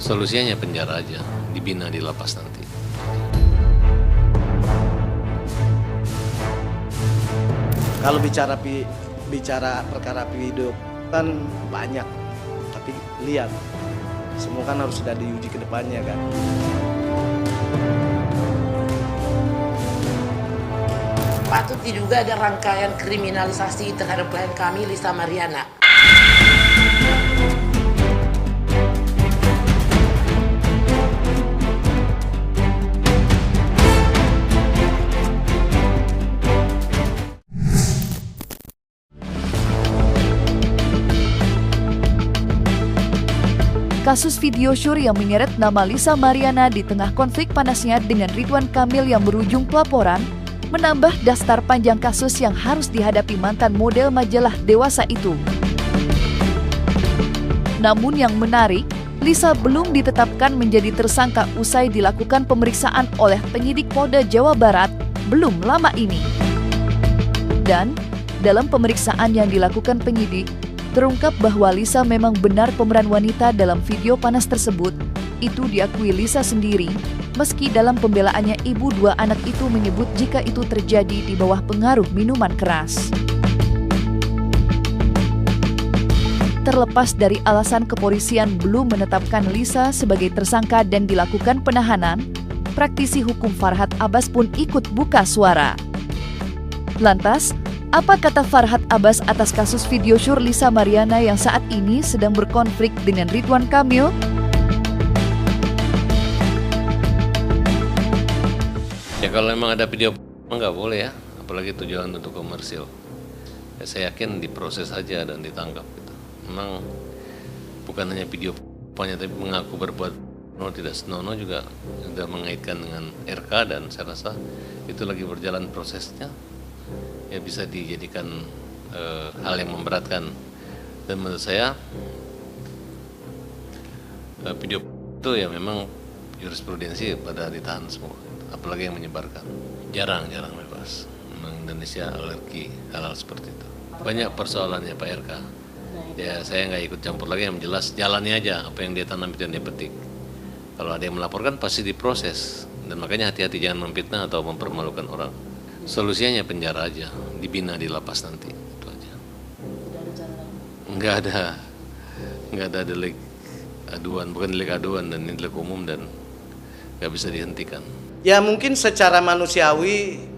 Solusinya penjara aja, dibina di lapas nanti. Kalau bicara perkara video kan banyak, tapi lihat semua kan harus sudah diuji ke depannya kan. Patut diduga ada rangkaian kriminalisasi terhadap klien kami, Lisa Mariana. Kasus video syur yang menyeret nama Lisa Mariana di tengah konflik panasnya dengan Ridwan Kamil yang berujung pelaporan, menambah daftar panjang kasus yang harus dihadapi mantan model majalah dewasa itu. Namun yang menarik, Lisa belum ditetapkan menjadi tersangka usai dilakukan pemeriksaan oleh penyidik Polda Jawa Barat belum lama ini. Dan dalam pemeriksaan yang dilakukan penyidik, terungkap bahwa Lisa memang benar pemeran wanita dalam video panas tersebut. Itu diakui Lisa sendiri, meski dalam pembelaannya ibu dua anak itu menyebut jika itu terjadi di bawah pengaruh minuman keras. Terlepas dari alasan kepolisian belum menetapkan Lisa sebagai tersangka dan dilakukan penahanan, praktisi hukum Farhad Abbas pun ikut buka suara. Lantas, apa kata Farhad Abbas atas kasus video syur Lisa Mariana yang saat ini sedang berkonflik dengan Ridwan Kamil? Ya kalau memang ada video nggak boleh ya, apalagi tujuan untuk komersil. Ya, saya yakin diproses saja dan ditangkap. Gitu. Memang bukan hanya video tapi mengaku berbuat tidak senonoh juga sudah mengaitkan dengan RK dan saya rasa itu lagi berjalan prosesnya. Ya bisa dijadikan hal yang memberatkan, dan menurut saya video itu ya memang jurisprudensi pada ditahan semua, apalagi yang menyebarkan jarang bebas. Memang Indonesia alergi hal-hal seperti itu. Banyak persoalannya Pak RK. Ya saya nggak ikut campur lagi, yang jelas jalannya aja, apa yang dia tanam itu yang dia petik. Kalau ada yang melaporkan pasti diproses, dan makanya hati-hati jangan memfitnah atau mempermalukan orang. Solusinya penjara aja, dibina di lapas nanti, itu aja. Nggak ada delik aduan, bukan delik aduan dan delik umum dan nggak bisa dihentikan. Ya mungkin secara manusiawi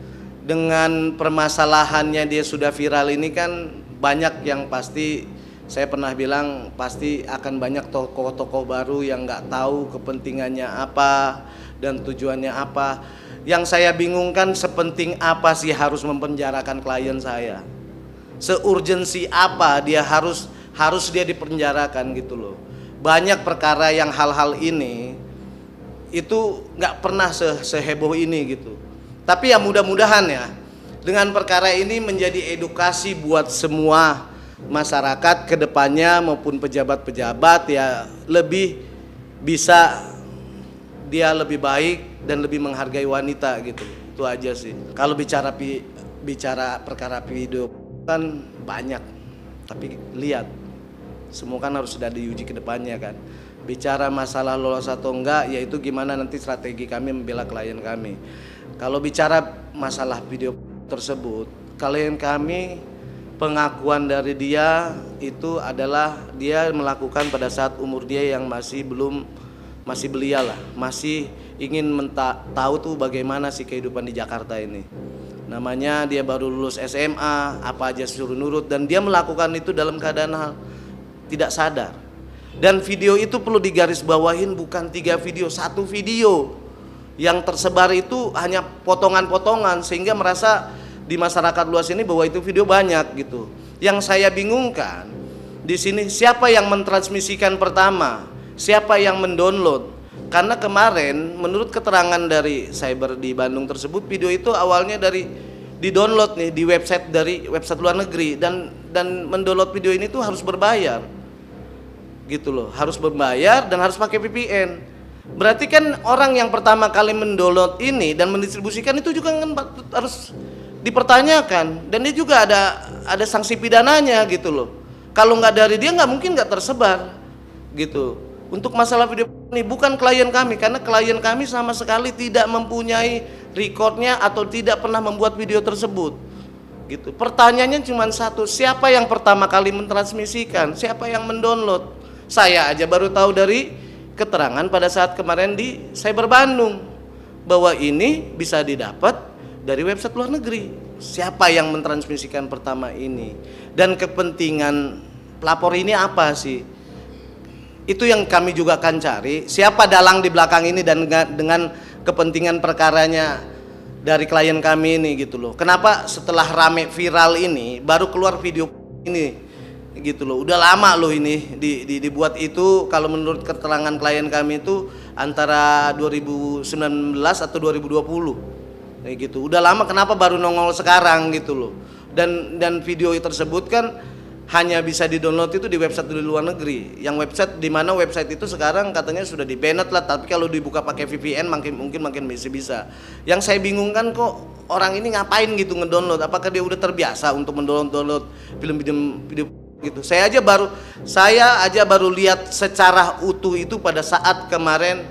dengan permasalahannya dia sudah viral ini kan banyak yang pasti, saya pernah bilang pasti akan banyak tokoh-tokoh baru yang nggak tahu kepentingannya apa dan tujuannya apa. Yang saya bingungkan, sepenting apa sih harus mempenjarakan klien saya? Seurgensi apa dia harus dia dipenjarakan gitu loh. Banyak perkara yang hal-hal ini itu nggak pernah seheboh ini gitu. Tapi ya mudah-mudahan ya dengan perkara ini menjadi edukasi buat semua masyarakat ke depannya maupun pejabat-pejabat ya lebih bisa dia lebih baik dan lebih menghargai wanita gitu. Itu aja sih. Kalau bicara perkara video kan banyak, tapi lihat semua kan harus sudah diuji ke depannya kan. Bicara masalah lolos atau enggak, yaitu gimana nanti strategi kami membela klien kami. Kalau bicara masalah video tersebut, klien kami pengakuan dari dia itu adalah dia melakukan pada saat umur dia yang masih belia lah, masih ingin tahu tuh bagaimana sih kehidupan di Jakarta ini. Namanya dia baru lulus SMA, apa aja suruh nurut, dan dia melakukan itu dalam keadaan tidak sadar. Dan video itu perlu digarisbawahin bukan 3 video, 1 video yang tersebar itu hanya potongan-potongan sehingga merasa di masyarakat luas ini bahwa itu video banyak gitu. Yang saya bingungkan di sini siapa yang mentransmisikan pertama? Siapa yang mendownload? Karena kemarin menurut keterangan dari cyber di Bandung tersebut, video itu awalnya dari di-download nih di dari website luar negeri, dan mendownload video ini tuh harus berbayar. Gitu loh, harus berbayar dan harus pakai VPN. Berarti kan orang yang pertama kali mendownload ini dan mendistribusikan itu juga kan harus dipertanyakan, dan dia juga ada sanksi pidananya gitu loh. Kalau nggak dari dia nggak mungkin nggak tersebar gitu. Untuk masalah video ini bukan klien kami, karena klien kami sama sekali tidak mempunyai recordnya atau tidak pernah membuat video tersebut. Gitu. Pertanyaannya cuma satu, siapa yang pertama kali mentransmisikan? Siapa yang mendownload? Saya aja baru tahu dari keterangan pada saat kemarin di Cyber Bandung bahwa ini bisa didapat dari website luar negeri. Siapa yang mentransmisikan pertama ini? Dan kepentingan pelapor ini apa sih? Itu yang kami juga akan cari, siapa dalang di belakang ini dan dengan kepentingan perkaranya dari klien kami ini gitu loh. Kenapa setelah rame viral ini baru keluar video ini gitu loh. Udah lama loh ini dibuat itu, kalau menurut keterangan klien kami itu antara 2019 atau 2020 kayak gitu. Udah lama, kenapa baru nongol sekarang gitu loh. Dan video tersebut kan hanya bisa di-download itu di website di luar negeri. Yang website di mana website itu sekarang katanya sudah di-banned lah, tapi kalau dibuka pakai VPN mungkin bisa. Yang saya bingungkan, kok orang ini ngapain gitu ngedownload? Apakah dia udah terbiasa untuk mendownload film video gitu? Saya aja baru lihat secara utuh itu pada saat kemarin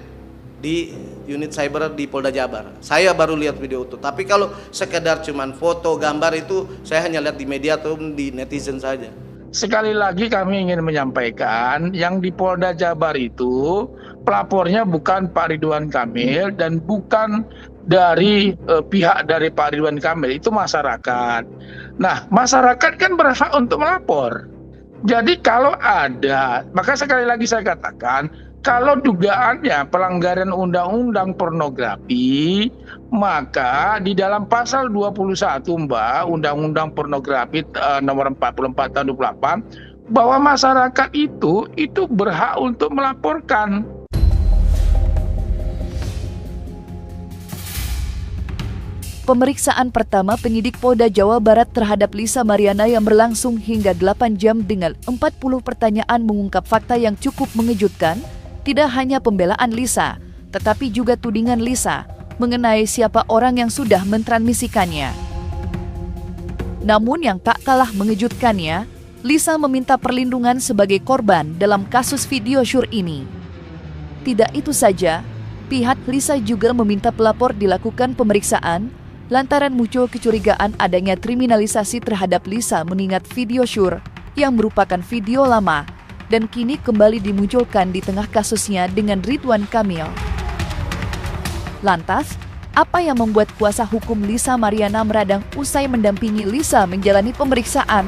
di unit cyber di Polda Jabar. Saya baru lihat video utuh. Tapi kalau sekedar cuman foto, gambar itu saya hanya lihat di media atau di netizen saja. Sekali lagi kami ingin menyampaikan, yang di Polda Jabar itu pelapornya bukan Pak Ridwan Kamil dan bukan dari pihak dari Pak Ridwan Kamil, itu masyarakat. Nah, masyarakat kan berhak untuk melapor. Jadi kalau ada, maka sekali lagi saya katakan, kalau dugaannya pelanggaran undang-undang pornografi, maka di dalam pasal 21 Mbak, Undang-Undang Pornografi nomor 44 tahun 28, bahwa masyarakat itu berhak untuk melaporkan. Pemeriksaan pertama penyidik Polda Jawa Barat terhadap Lisa Mariana yang berlangsung hingga 8 jam dengan 40 pertanyaan mengungkap fakta yang cukup mengejutkan. Tidak hanya pembelaan Lisa, tetapi juga tudingan Lisa mengenai siapa orang yang sudah mentransmisikannya. Namun yang tak kalah mengejutkannya, Lisa meminta perlindungan sebagai korban dalam kasus video syur ini. Tidak itu saja, pihak Lisa juga meminta pelapor dilakukan pemeriksaan lantaran muncul kecurigaan adanya kriminalisasi terhadap Lisa mengingat video syur yang merupakan video lama dan kini kembali dimunculkan di tengah kasusnya dengan Ridwan Kamil. Lantas, apa yang membuat kuasa hukum Lisa Mariana meradang usai mendampingi Lisa menjalani pemeriksaan?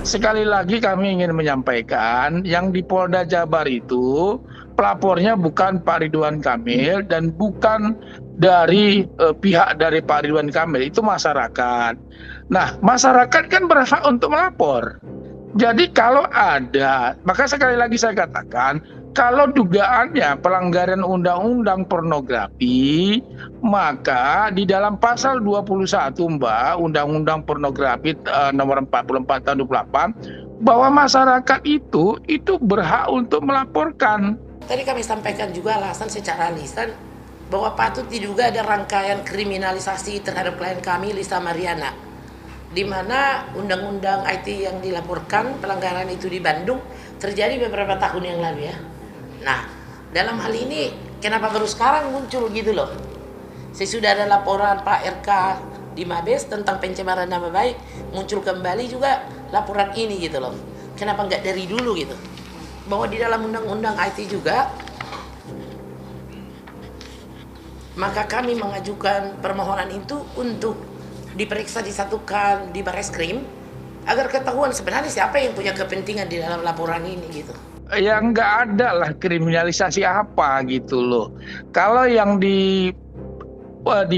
Sekali lagi kami ingin menyampaikan, yang di Polda Jabar itu pelapornya bukan Pak Ridwan Kamil dan bukan dari pihak dari Pak Ridwan Kamil, itu masyarakat. Nah, masyarakat kan berhak untuk melapor. Jadi kalau ada, maka sekali lagi saya katakan, kalau dugaannya pelanggaran undang-undang pornografi, maka di dalam pasal 21 Mbak, Undang-Undang Pornografi nomor 44 tahun 28, bahwa masyarakat itu berhak untuk melaporkan. Tadi kami sampaikan juga alasan secara lisan bahwa patut diduga ada rangkaian kriminalisasi terhadap klien kami Lisa Mariana, di mana undang-undang IT yang dilaporkan pelanggaran itu di Bandung terjadi beberapa tahun yang lalu ya. Nah, dalam hal ini kenapa baru sekarang muncul gitu loh? Sesudah ada laporan Pak RK di Mabes tentang pencemaran nama baik, muncul kembali juga laporan ini gitu loh. Kenapa nggak dari dulu gitu? Bahwa di dalam undang-undang IT juga, maka kami mengajukan permohonan itu untuk diperiksa, disatukan di Barreskrim agar ketahuan sebenarnya siapa yang punya kepentingan di dalam laporan ini gitu. Ya nggak ada lah kriminalisasi apa gitu loh. Kalau yang di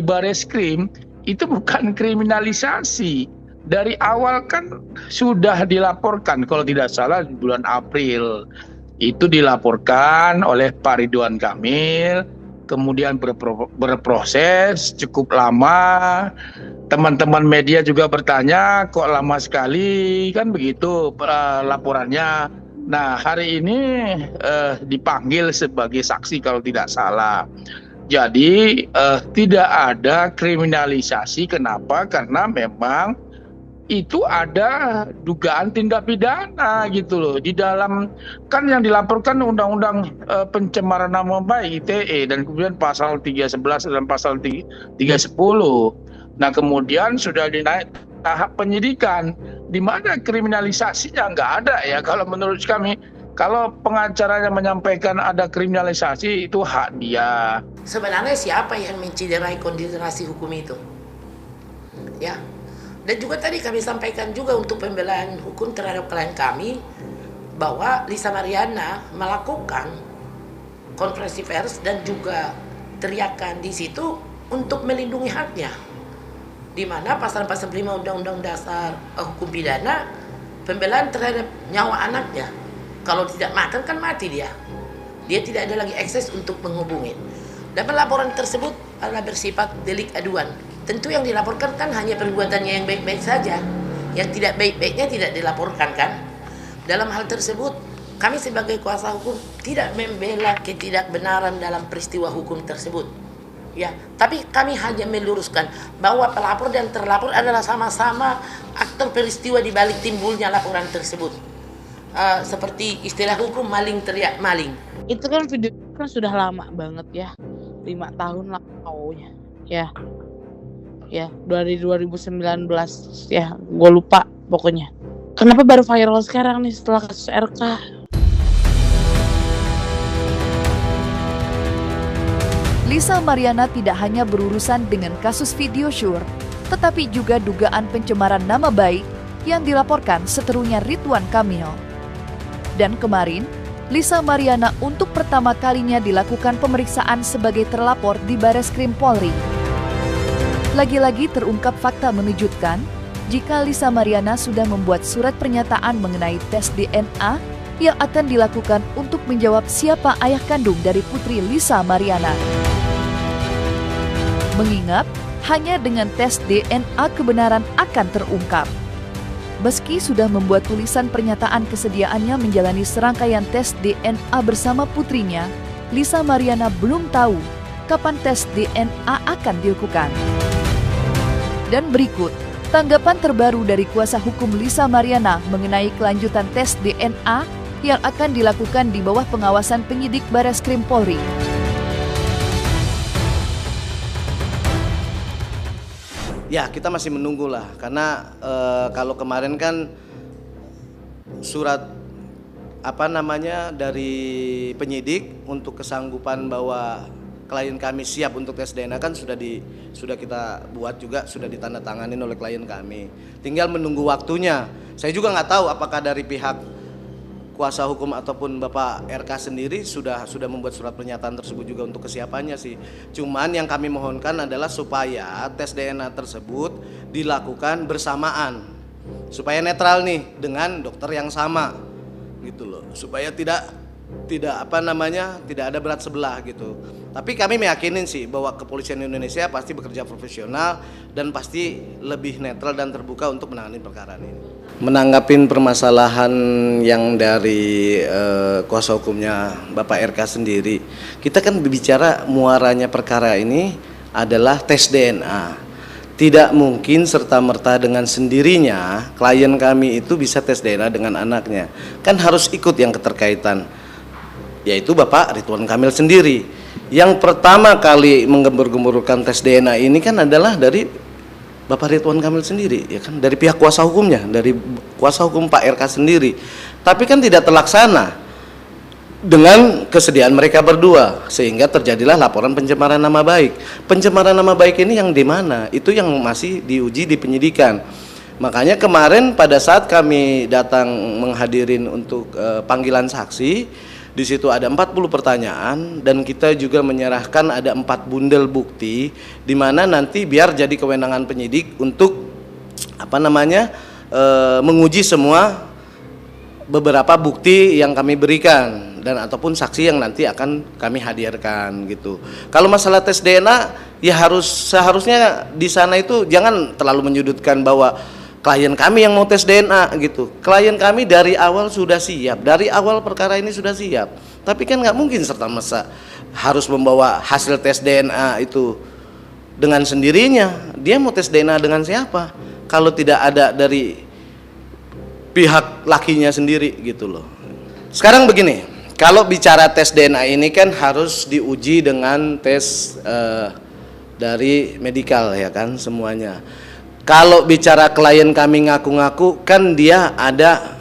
Barreskrim itu bukan kriminalisasi. Dari awal kan sudah dilaporkan, kalau tidak salah di bulan April itu dilaporkan oleh Pak Ridwan Kamil, kemudian berproses cukup lama. Teman-teman media juga bertanya, kok lama sekali, kan begitu laporannya. Nah, hari ini dipanggil sebagai saksi kalau tidak salah. Jadi tidak ada kriminalisasi. Kenapa? Karena memang itu ada dugaan tindak pidana gitu loh. Di dalam kan yang dilaporkan Undang-Undang Pencemaran Nama Baik ITE dan kemudian pasal 311 dan pasal 310. Nah, kemudian sudah dinaik tahap penyidikan di mana kriminalisasinya nggak ada ya kalau menurut kami. Kalau pengacaranya menyampaikan ada kriminalisasi itu hak dia. Sebenarnya siapa yang menciderai konsentrasi hukum itu? Ya. Dan juga tadi kami sampaikan juga untuk pembelaan hukum terhadap klien kami bahwa Lisa Mariana melakukan konferensi pers dan juga teriakan di situ untuk melindungi haknya. Di mana pasal 45 Undang-Undang Dasar Hukum Pidana pembelaan terhadap nyawa anaknya. Kalau tidak makan kan mati dia. Dia tidak ada lagi akses untuk menghubungi. Dan laporan tersebut adalah bersifat delik aduan. Tentu yang dilaporkan kan hanya perbuatannya yang baik-baik saja. Yang tidak baik-baiknya tidak dilaporkan kan. Dalam hal tersebut, kami sebagai kuasa hukum tidak membela ketidakbenaran dalam peristiwa hukum tersebut. Ya, tapi kami hanya meluruskan bahwa pelapor dan terlapor adalah sama-sama aktor peristiwa di balik timbulnya laporan tersebut. Seperti istilah hukum maling teriak maling. Itu kan video kan sudah lama banget ya. 5 tahun lah maunya. Ya, dari 2019 ya, gue lupa pokoknya. Kenapa baru viral sekarang nih setelah kasus RK? Lisa Mariana tidak hanya berurusan dengan kasus video syur, tetapi juga dugaan pencemaran nama baik yang dilaporkan seterunya Ridwan Kamil. Dan kemarin, Lisa Mariana untuk pertama kalinya dilakukan pemeriksaan sebagai terlapor di Bareskrim Polri. Lagi-lagi terungkap fakta mengejutkan jika Lisa Mariana sudah membuat surat pernyataan mengenai tes DNA yang akan dilakukan untuk menjawab siapa ayah kandung dari putri Lisa Mariana. Mengingat hanya dengan tes DNA kebenaran akan terungkap. Meski sudah membuat tulisan pernyataan kesediaannya menjalani serangkaian tes DNA bersama putrinya, Lisa Mariana belum tahu kapan tes DNA akan dilakukan. Dan berikut tanggapan terbaru dari kuasa hukum Lisa Mariana mengenai kelanjutan tes DNA yang akan dilakukan di bawah pengawasan penyidik Bareskrim Polri. Ya, kita masih menunggu lah, karena kalau kemarin kan surat dari penyidik untuk kesanggupan bahwa klien kami siap untuk tes DNA kan sudah kita buat juga, sudah ditandatangani oleh klien kami. Tinggal menunggu waktunya. Saya juga nggak tahu apakah dari pihak kuasa hukum ataupun Bapak RK sendiri sudah membuat surat pernyataan tersebut juga untuk kesiapannya sih. Cuman yang kami mohonkan adalah supaya tes DNA tersebut dilakukan bersamaan, supaya netral nih dengan dokter yang sama, gitu loh. Supaya tidak ada berat sebelah gitu. Tapi kami meyakinin sih bahwa kepolisian Indonesia pasti bekerja profesional dan pasti lebih netral dan terbuka untuk menangani perkara ini. Menanggapin permasalahan yang dari kuasa hukumnya Bapak RK sendiri, kita kan berbicara muaranya perkara ini adalah tes DNA. Tidak mungkin serta-merta dengan sendirinya klien kami itu bisa tes DNA dengan anaknya. Kan harus ikut yang keterkaitan, yaitu Bapak Ridwan Kamil sendiri. Yang pertama kali menggembur-gemburkan tes DNA ini kan adalah dari Bapak Ridwan Kamil sendiri, ya kan, dari pihak kuasa hukumnya, dari kuasa hukum Pak RK sendiri. Tapi kan tidak terlaksana dengan kesediaan mereka berdua, sehingga terjadilah laporan pencemaran nama baik. Pencemaran nama baik ini yang di mana? Itu yang masih diuji di penyidikan. Makanya kemarin pada saat kami datang menghadirin untuk panggilan saksi, di situ ada 40 pertanyaan dan kita juga menyerahkan ada 4 bundel bukti, di mana nanti biar jadi kewenangan penyidik untuk menguji semua beberapa bukti yang kami berikan dan ataupun saksi yang nanti akan kami hadirkan gitu. Kalau masalah tes DNA ya seharusnya di sana itu jangan terlalu menyudutkan bahwa klien kami yang mau tes DNA gitu. Klien kami dari awal sudah siap, dari awal perkara ini sudah siap. Tapi kan nggak mungkin serta-merta harus membawa hasil tes DNA itu dengan sendirinya. Dia mau tes DNA dengan siapa? kalau tidak ada dari pihak lakinya sendiri gitu loh. Sekarang begini, kalau bicara tes DNA ini kan harus diuji dengan tes dari medikal ya kan semuanya. Kalau bicara klien kami ngaku-ngaku kan dia ada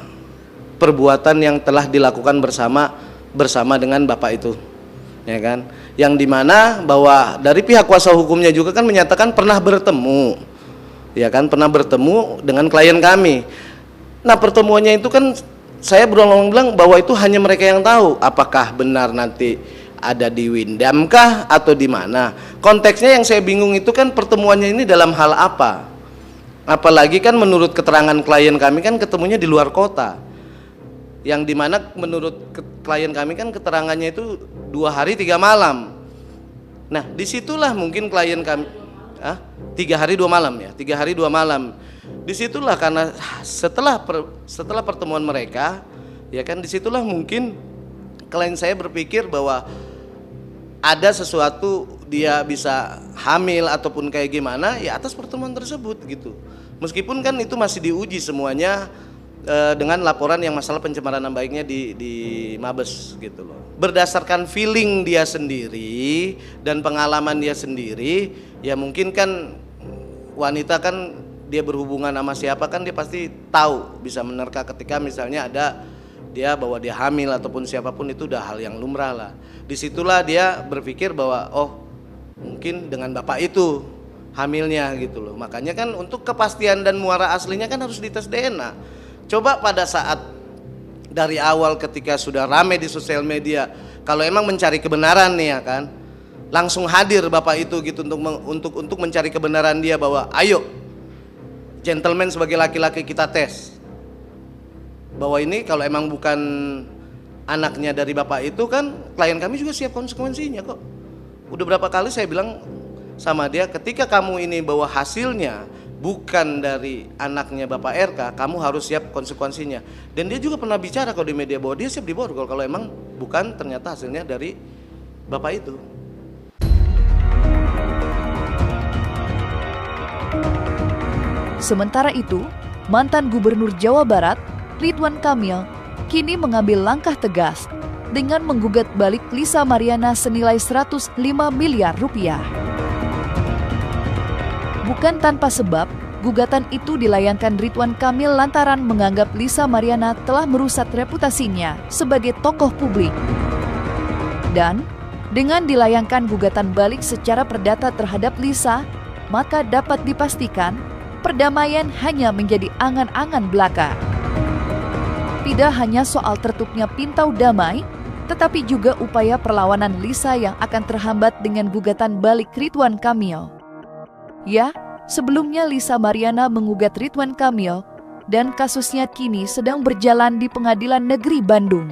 perbuatan yang telah dilakukan bersama dengan bapak itu, ya kan? Yang dimana bahwa dari pihak kuasa hukumnya juga kan menyatakan pernah bertemu, ya kan? Pernah bertemu dengan klien kami. Nah pertemuannya itu kan saya berulang-ulang bilang bahwa itu hanya mereka yang tahu. Apakah benar nanti ada di Windam kah atau di mana? Konteksnya yang saya bingung itu kan pertemuannya ini dalam hal apa? Apalagi kan menurut keterangan klien kami kan ketemunya di luar kota. Yang dimana menurut klien kami kan keterangannya itu 2 hari 3 malam. Nah disitulah mungkin klien kami 3 hari 2 malam ya, 3 hari 2 malam. Disitulah karena setelah pertemuan mereka, ya kan disitulah mungkin klien saya berpikir bahwa ada sesuatu dia bisa hamil ataupun kayak gimana ya atas pertemuan tersebut gitu. Meskipun kan itu masih diuji semuanya dengan laporan yang masalah pencemaran nama baiknya di Mabes gitu loh. Berdasarkan feeling dia sendiri dan pengalaman dia sendiri, ya mungkin kan wanita kan dia berhubungan sama siapa kan dia pasti tahu, bisa menerka ketika misalnya ada dia bahwa dia hamil ataupun siapapun itu udah hal yang lumrah lah. Disitulah dia berpikir bahwa oh mungkin dengan bapak itu hamilnya gitu loh. Makanya kan untuk kepastian dan muara aslinya kan harus dites DNA. Coba pada saat dari awal ketika sudah rame di sosial media, kalau emang mencari kebenaran nih ya kan, langsung hadir bapak itu gitu untuk mencari kebenaran dia bahwa ayo gentleman sebagai laki-laki kita tes bahwa ini kalau emang bukan anaknya dari bapak itu kan klien kami juga siap konsekuensinya kok. Udah berapa kali saya bilang sama dia ketika kamu ini bahwa hasilnya bukan dari anaknya bapak RK, kamu harus siap konsekuensinya. Dan dia juga pernah bicara kalau di media bahwa dia siap diborgol kalau emang bukan ternyata hasilnya dari bapak itu. Sementara itu, mantan Gubernur Jawa Barat, Ridwan Kamil, kini mengambil langkah tegas dengan menggugat balik Lisa Mariana senilai 105 miliar rupiah. Bukan tanpa sebab, gugatan itu dilayangkan Ridwan Kamil lantaran menganggap Lisa Mariana telah merusak reputasinya sebagai tokoh publik. Dan dengan dilayangkan gugatan balik secara perdata terhadap Lisa, maka dapat dipastikan perdamaian hanya menjadi angan-angan belaka. Tidak hanya soal tertutupnya pintu damai, tetapi juga upaya perlawanan Lisa yang akan terhambat dengan gugatan balik Ridwan Kamil. Ya, sebelumnya Lisa Mariana mengugat Ridwan Kamil dan kasusnya kini sedang berjalan di Pengadilan Negeri Bandung.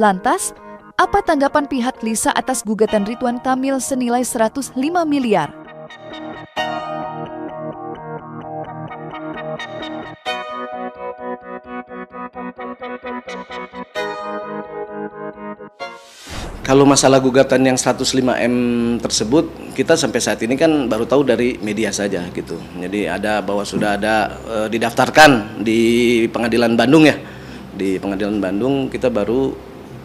Lantas, apa tanggapan pihak Lisa atas gugatan Ridwan Kamil senilai 105 miliar? Kalau masalah gugatan yang 105M tersebut, kita sampai saat ini kan baru tahu dari media saja gitu. Jadi ada bahwa sudah ada didaftarkan di Pengadilan Bandung ya. Di Pengadilan Bandung kita baru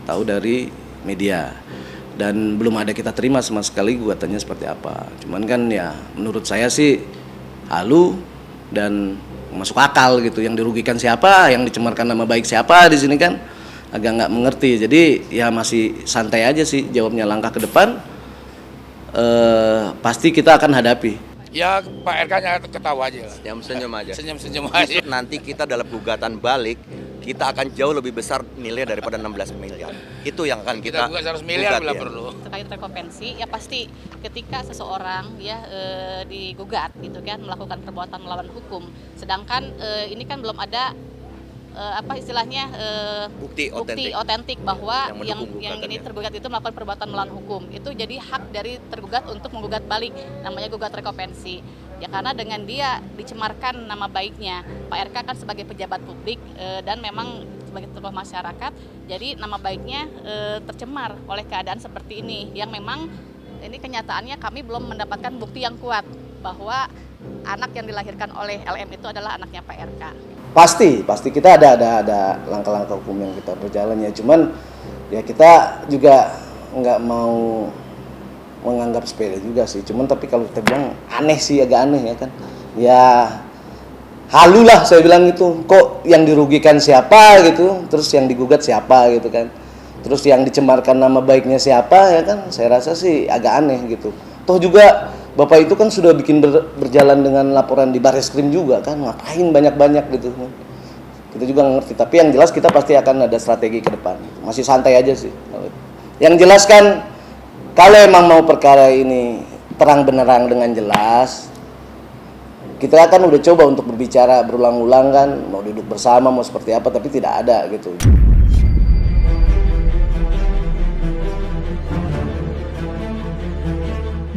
tahu dari media. Dan belum ada kita terima sama sekali gugatannya seperti apa. Cuman kan ya menurut saya sih halu dan masuk akal gitu. Yang dirugikan siapa, yang dicemarkan nama baik siapa di sini kan agak nggak mengerti. Jadi ya masih santai aja sih jawabnya. Langkah ke depan pasti kita akan hadapi. Ya Pak RK-nya ketawa aja lah. Senyum-senyum aja. Senyum-senyum aja. Nanti kita dalam gugatan balik, kita akan jauh lebih besar nilai daripada 16 miliar. Itu yang akan kita gugat 100 miliar bila ya. perlu. Terkait rekompensi, ya pasti ketika seseorang ya digugat gitu kan melakukan perbuatan melawan hukum, sedangkan ini kan belum ada apa istilahnya bukti otentik bahwa yang yang ini tergugat itu melakukan perbuatan melawan hukum. Itu jadi hak dari tergugat untuk menggugat balik, namanya gugat rekompensi. Ya karena dengan dia dicemarkan nama baiknya, Pak RK kan sebagai pejabat publik dan memang sebagai tokoh masyarakat, jadi nama baiknya tercemar oleh keadaan seperti ini yang memang ini kenyataannya kami belum mendapatkan bukti yang kuat bahwa anak yang dilahirkan oleh LM itu adalah anaknya Pak RK. Pasti kita ada langkah-langkah hukum yang kita berjalan ya. Cuman ya kita juga nggak mau menganggap sepele juga sih. Cuman tapi kalau kita bilang aneh sih, agak aneh ya kan. Ya halu lah saya bilang gitu. Kok yang dirugikan siapa gitu, terus yang digugat siapa gitu kan. Terus yang dicemarkan nama baiknya siapa ya kan. Saya rasa sih agak aneh gitu. Toh juga Bapak itu kan sudah bikin berjalan dengan laporan di Barreskrim juga kan, ngapain banyak-banyak gitu. Kita juga ngerti, tapi yang jelas kita pasti akan ada strategi ke depan. Masih santai aja sih. Yang jelas kan, kalau emang mau perkara ini terang benerang dengan jelas, kita kan udah coba untuk berbicara berulang-ulang kan, mau duduk bersama, mau seperti apa, tapi tidak ada gitu.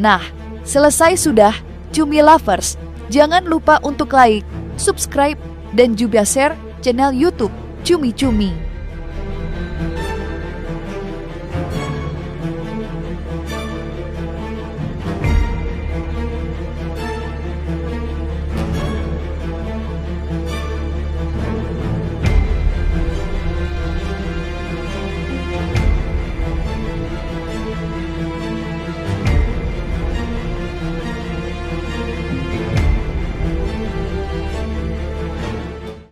Nah, selesai sudah, Cumi Lovers. Jangan lupa untuk like, subscribe, dan juga share channel YouTube Cumi Cumi.